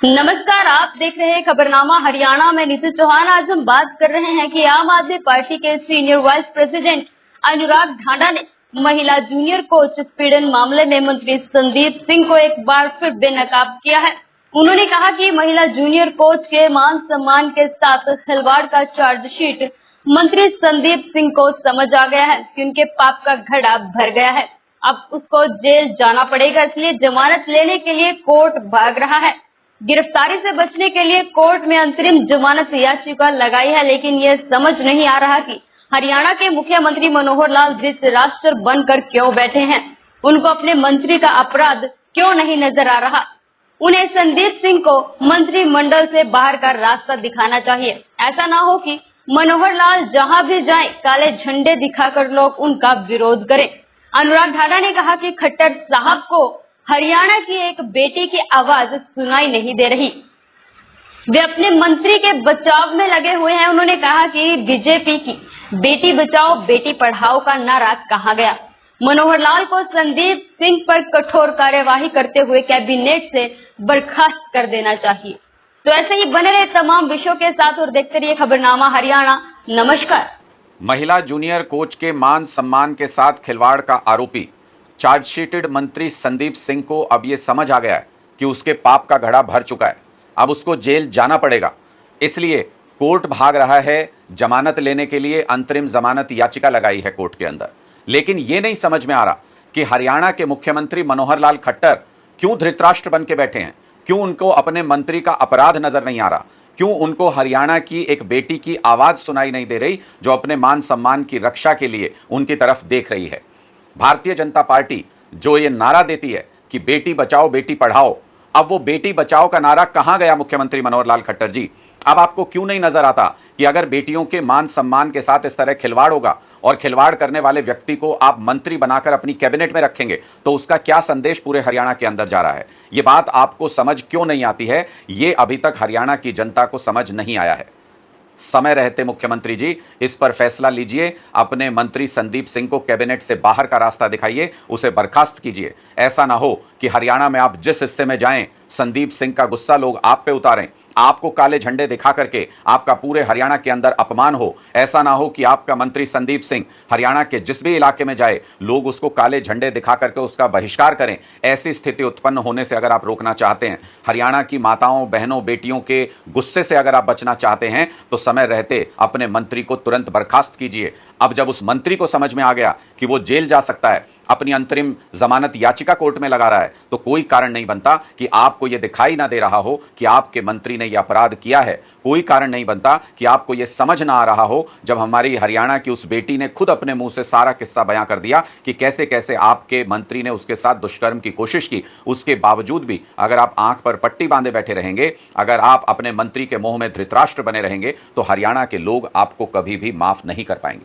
नमस्कार, आप देख रहे हैं खबरनामा हरियाणा में नीतू चौहान। आज हम बात कर रहे हैं कि आम आदमी पार्टी के सीनियर वाइस प्रेसिडेंट अनुराग ढांडा ने महिला जूनियर कोच उत्पीड़न मामले में मंत्री संदीप सिंह को एक बार फिर बेनकाब किया है। उन्होंने कहा कि महिला जूनियर कोच के मान सम्मान के साथ खिलवाड़ का चार्जशीट मंत्री संदीप सिंह को समझ आ गया है कि उनके पाप का घड़ा भर गया है। अब उसको जेल जाना पड़ेगा, इसलिए जमानत लेने के लिए कोर्ट भाग रहा है। गिरफ्तारी से बचने के लिए कोर्ट में अंतरिम जमानत याचिका लगाई है, लेकिन ये समझ नहीं आ रहा कि हरियाणा के मुख्यमंत्री मनोहर लाल धृतराष्ट्र बनकर क्यों बैठे हैं। उनको अपने मंत्री का अपराध क्यों नहीं नजर आ रहा। उन्हें संदीप सिंह को मंत्रिमंडल से बाहर का रास्ता दिखाना चाहिए। ऐसा ना हो कि मनोहर लाल जहां भी जाएं, काले झंडे दिखाकर लोग उनका विरोध करें। अनुराग ढांडा ने कहा कि खट्टर साहब को हरियाणा की एक बेटी की आवाज सुनाई नहीं दे रही। वे अपने मंत्री के बचाव में लगे हुए हैं। उन्होंने कहा कि बीजेपी की बेटी बचाओ बेटी पढ़ाओ का नारा कहाँ गया। मनोहर लाल को संदीप सिंह पर कठोर कार्यवाही करते हुए कैबिनेट से बर्खास्त कर देना चाहिए। तो ऐसे ही बने रहे तमाम विषयों के साथ और देखते रहिए खबरनामा हरियाणा। नमस्कार। महिला जूनियर कोच के मान सम्मान के साथ खिलवाड़ का आरोपी चार्जशीटेड मंत्री संदीप सिंह को अब यह समझ आ गया है कि उसके पाप का घड़ा भर चुका है। अब उसको जेल जाना पड़ेगा, इसलिए कोर्ट भाग रहा है। जमानत लेने के लिए अंतरिम जमानत याचिका लगाई है कोर्ट के अंदर। लेकिन यह नहीं समझ में आ रहा कि हरियाणा के मुख्यमंत्री मनोहर लाल खट्टर क्यों धृतराष्ट्र बन के बैठे हैं, क्यों उनको अपने मंत्री का अपराध नजर नहीं आ रहा, क्यों उनको हरियाणा की एक बेटी की आवाज सुनाई नहीं दे रही जो अपने मान सम्मान की रक्षा के लिए उनकी तरफ देख रही है। भारतीय जनता पार्टी जो ये नारा देती है कि बेटी बचाओ बेटी पढ़ाओ, अब वो बेटी बचाओ का नारा कहां गया मुख्यमंत्री मनोहर लाल खट्टर जी। अब आपको क्यों नहीं नजर आता कि अगर बेटियों के मान सम्मान के साथ इस तरह खिलवाड़ होगा और खिलवाड़ करने वाले व्यक्ति को आप मंत्री बनाकर अपनी कैबिनेट में रखेंगे तो उसका क्या संदेश पूरे हरियाणा के अंदर जा रहा है। यह बात आपको समझ क्यों नहीं आती है, यह अभी तक हरियाणा की जनता को समझ नहीं आया है। समय रहते मुख्यमंत्री जी इस पर फैसला लीजिए। अपने मंत्री संदीप सिंह को कैबिनेट से बाहर का रास्ता दिखाइए, उसे बर्खास्त कीजिए। ऐसा ना हो कि हरियाणा में आप जिस हिस्से में जाएं संदीप सिंह का गुस्सा लोग आप पे उतारें, आपको काले झंडे दिखा करके आपका पूरे हरियाणा के अंदर अपमान हो। ऐसा ना हो कि आपका मंत्री संदीप सिंह हरियाणा के जिस भी इलाके में जाए लोग उसको काले झंडे दिखा करके उसका बहिष्कार करें। ऐसी स्थिति उत्पन्न होने से अगर आप रोकना चाहते हैं, हरियाणा की माताओं बहनों बेटियों के गुस्से से अगर आप बचना चाहते हैं, तो समय रहते अपने मंत्री को तुरंत बर्खास्त कीजिए। अब जब उस मंत्री को समझ में आ गया कि वो जेल जा सकता है, अपनी अंतरिम जमानत याचिका कोर्ट में लगा रहा है, तो कोई कारण नहीं बनता कि आपको यह दिखाई ना दे रहा हो कि आपके मंत्री ने यह अपराध किया है। कोई कारण नहीं बनता कि आपको यह समझ ना आ रहा हो जब हमारी हरियाणा की उस बेटी ने खुद अपने मुंह से सारा किस्सा बयां कर दिया कि कैसे कैसे आपके मंत्री ने उसके साथ दुष्कर्म की कोशिश की। उसके बावजूद भी अगर आप आंख पर पट्टी बांधे बैठे रहेंगे, अगर आप अपने मंत्री के मुंह में धृतराष्ट्र बने रहेंगे, तो हरियाणा के लोग आपको कभी भी माफ नहीं कर पाएंगे।